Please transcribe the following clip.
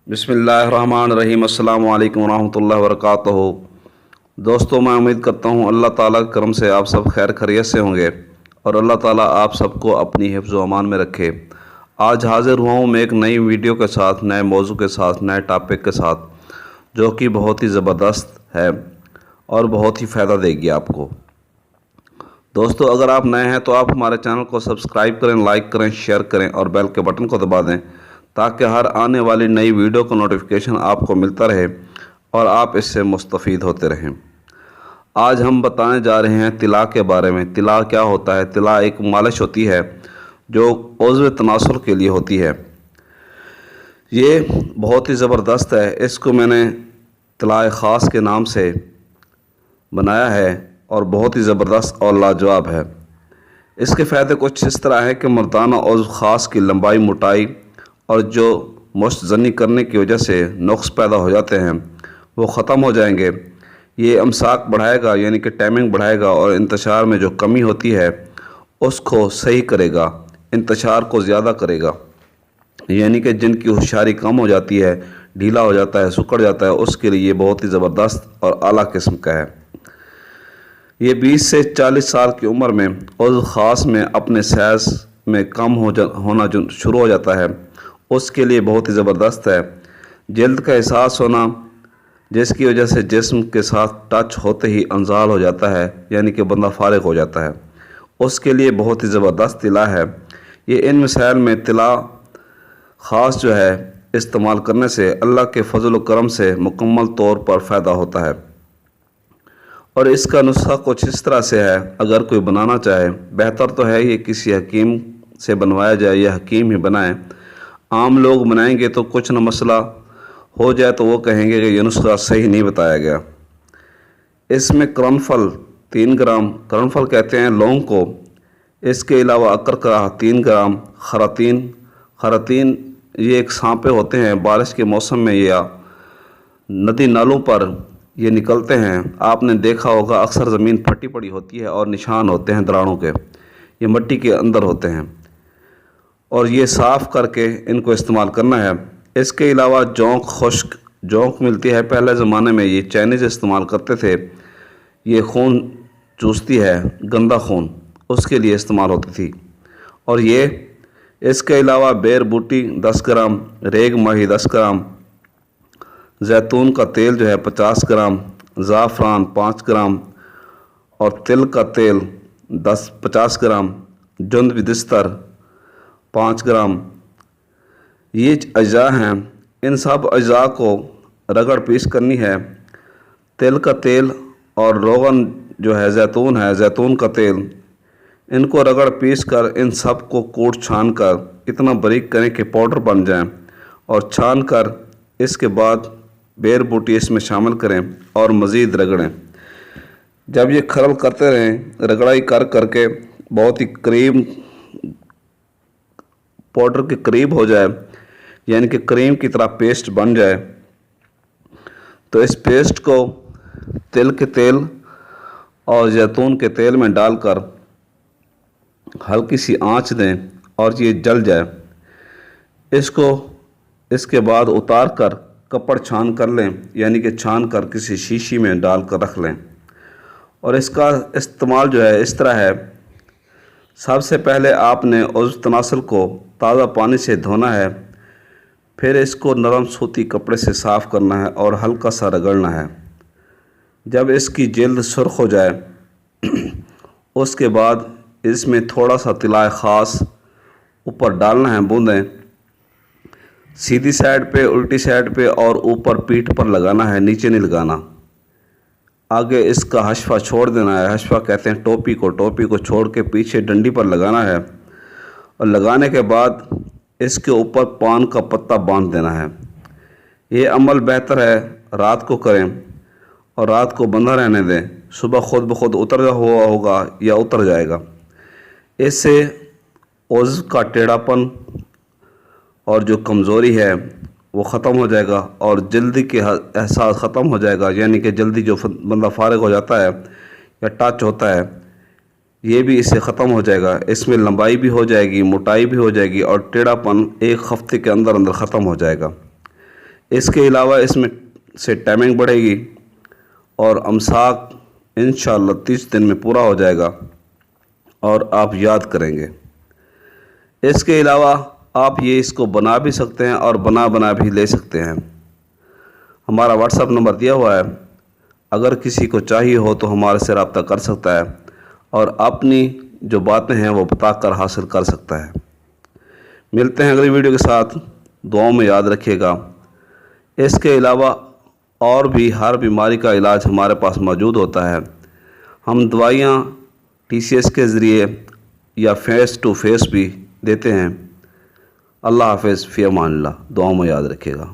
بسم اللہ الرحمن الرحیم۔ السلام علیکم ورحمۃ اللہ وبرکاتہ۔ دوستوں، میں امید کرتا ہوں اللہ تعالیٰ کے کرم سے آپ سب خیر خیریت سے ہوں گے اور اللہ تعالیٰ آپ سب کو اپنی حفظ و امان میں رکھے۔ آج حاضر ہوا ہوں میں ایک نئی ویڈیو کے ساتھ، نئے موضوع کے ساتھ، نئے ٹاپک کے ساتھ، جو کہ بہت ہی زبردست ہے اور بہت ہی فائدہ دے گی آپ کو۔ دوستو، اگر آپ نئے ہیں تو آپ ہمارے چینل کو سبسکرائب کریں، لائک کریں، شیئر کریں اور بیل کے بٹن کو دبا دیں تاکہ ہر آنے والی نئی ویڈیو کا نوٹیفیکیشن آپ کو ملتا رہے اور آپ اس سے مستفید ہوتے رہیں۔ آج ہم بتانے جا رہے ہیں طلا کے بارے میں۔ طلا کیا ہوتا ہے؟ طلا ایک مالش ہوتی ہے جو عضو تناسل کے لیے ہوتی ہے۔ یہ بہت ہی زبردست ہے۔ اس کو میں نے طلا خاص کے نام سے بنایا ہے اور بہت ہی زبردست اور لاجواب ہے۔ اس کے فائدے کچھ اس طرح ہے کہ مردانہ عضو خاص کی لمبائی، موٹائی اور جو مشت زنی کرنے کی وجہ سے نقص پیدا ہو جاتے ہیں وہ ختم ہو جائیں گے۔ یہ امساک بڑھائے گا، یعنی کہ ٹائمنگ بڑھائے گا، اور انتشار میں جو کمی ہوتی ہے اس کو صحیح کرے گا، انتشار کو زیادہ کرے گا، یعنی کہ جن کی ہوشیاری کم ہو جاتی ہے، ڈھیلا ہو جاتا ہے، سکڑ جاتا ہے، اس کے لیے یہ بہت ہی زبردست اور اعلیٰ قسم کا ہے۔ یہ 20 سے 40 سال کی عمر میں عضو خاص میں اپنے سائز میں کم ہونا شروع ہو جاتا ہے، اس کے لیے بہت ہی زبردست ہے۔ جلد کا احساس ہونا، جس کی وجہ سے جسم کے ساتھ ٹچ ہوتے ہی انزال ہو جاتا ہے، یعنی کہ بندہ فارغ ہو جاتا ہے، اس کے لیے بہت ہی زبردست طلا ہے۔ یہ ان مسائل میں طلا خاص جو ہے استعمال کرنے سے اللہ کے فضل و کرم سے مکمل طور پر فائدہ ہوتا ہے۔ اور اس کا نسخہ کچھ اس طرح سے ہے، اگر کوئی بنانا چاہے، بہتر تو ہے یہ کسی حکیم سے بنوایا جائے یا حکیم ہی بنائے۔ عام لوگ بنائیں گے تو کچھ نہ مسئلہ ہو جائے تو وہ کہیں گے کہ یہ نسخہ صحیح نہیں بتایا گیا۔ اس میں کرنفل 3 گرام، کرنفل کہتے ہیں لونگ کو، اس کے علاوہ اکرکرہ 3 گرام، خراطین یہ ایک سانپے ہوتے ہیں، بارش کے موسم میں یا ندی نالوں پر یہ نکلتے ہیں۔ آپ نے دیکھا ہوگا اکثر زمین پھٹی پڑی ہوتی ہے اور نشان ہوتے ہیں دراڑوں کے، یہ مٹی کے اندر ہوتے ہیں، اور یہ صاف کر کے ان کو استعمال کرنا ہے۔ اس کے علاوہ جونک، خشک جونک ملتی ہے، پہلے زمانے میں یہ چائنیز استعمال کرتے تھے، یہ خون چوستی ہے، گندا خون، اس کے لیے استعمال ہوتی تھی۔ اور یہ اس کے علاوہ بیر بوٹی 10 گرام، ریگ ماہی 10 گرام، زیتون کا تیل جو ہے 50 گرام، زعفران 5 گرام اور تل کا تیل 50 گرام، جند بدستر 5 گرام، یہ اجزاء ہیں۔ ان سب اجزاء کو رگڑ پیس کرنی ہے۔ تل کا تیل اور روغن جو ہے، زیتون کا تیل، ان کو رگڑ پیس کر ان سب کو کوٹ چھان کر اتنا باریک کریں کہ پاؤڈر بن جائیں، اور چھان کر اس کے بعد بیر بوٹی اس میں شامل کریں اور مزید رگڑیں۔ جب یہ کھرل کرتے رہیں، رگڑائی کر کر کے بہت ہی قریب پاؤڈر کے قریب ہو جائے، یعنی کہ کریم کی طرح پیسٹ بن جائے، تو اس پیسٹ کو تل کے تیل اور زیتون کے تیل میں ڈال کر ہلکی سی آنچ دیں اور یہ جل جائے۔ اس کے بعد اتار کر کپڑ چھان کر لیں، یعنی کہ چھان کر کسی شیشی میں ڈال کر رکھ لیں۔ اور اس کا استعمال جو ہے اس طرح ہے، سب سے پہلے آپ نے عضو تناسل کو تازہ پانی سے دھونا ہے، پھر اس کو نرم سوتی کپڑے سے صاف کرنا ہے اور ہلکا سا رگڑنا ہے۔ جب اس کی جلد سرخ ہو جائے اس کے بعد اس میں تھوڑا سا طلا خاص اوپر ڈالنا ہے، بوندیں سیدھی سائڈ پہ، الٹی سائڈ پہ اور اوپر پیٹھ پر لگانا ہے، نیچے نہیں لگانا۔ آگے اس کا حشفہ چھوڑ دینا ہے، حشفہ کہتے ہیں ٹوپی کو چھوڑ کے پیچھے ڈنڈی پر لگانا ہے، اور لگانے کے بعد اس کے اوپر پان کا پتا باندھ دینا ہے۔ یہ عمل بہتر ہے رات کو کریں اور رات کو بندھا رہنے دیں، صبح خود بخود اتر ہوا ہوگا یا اتر جائے گا۔ اس سے عضو کا ٹیڑھا پن اور جو کمزوری ہے وہ ختم ہو جائے گا، اور جلدی کے احساس ختم ہو جائے گا، یعنی کہ جلدی جو بندہ فارغ ہو جاتا ہے یا ٹچ ہوتا ہے یہ بھی اس سے ختم ہو جائے گا۔ اس میں لمبائی بھی ہو جائے گی، موٹائی بھی ہو جائے گی، اور ٹیڑھا پن 1 ہفتے کے اندر ختم ہو جائے گا۔ اس کے علاوہ اس میں سے ٹائمنگ بڑھے گی اور امساک انشاءاللہ 30 دن میں پورا ہو جائے گا اور آپ یاد کریں گے۔ اس کے علاوہ آپ یہ اس کو بنا بھی سکتے ہیں اور بنا بھی لے سکتے ہیں۔ ہمارا واٹس ایپ نمبر دیا ہوا ہے، اگر کسی کو چاہیے ہو تو ہمارے سے رابطہ کر سکتا ہے اور اپنی جو باتیں ہیں وہ بتا کر حاصل کر سکتا ہے۔ ملتے ہیں اگلی ویڈیو کے ساتھ، دعاؤں میں یاد رکھیے گا۔ اس کے علاوہ اور بھی ہر بیماری کا علاج ہمارے پاس موجود ہوتا ہے۔ ہم دوائیاں TCS کے ذریعے یا فیس ٹو فیس بھی دیتے ہیں۔ اللہ حافظ، فی امان اللہ، دعاؤں میں یاد رکھیے گا۔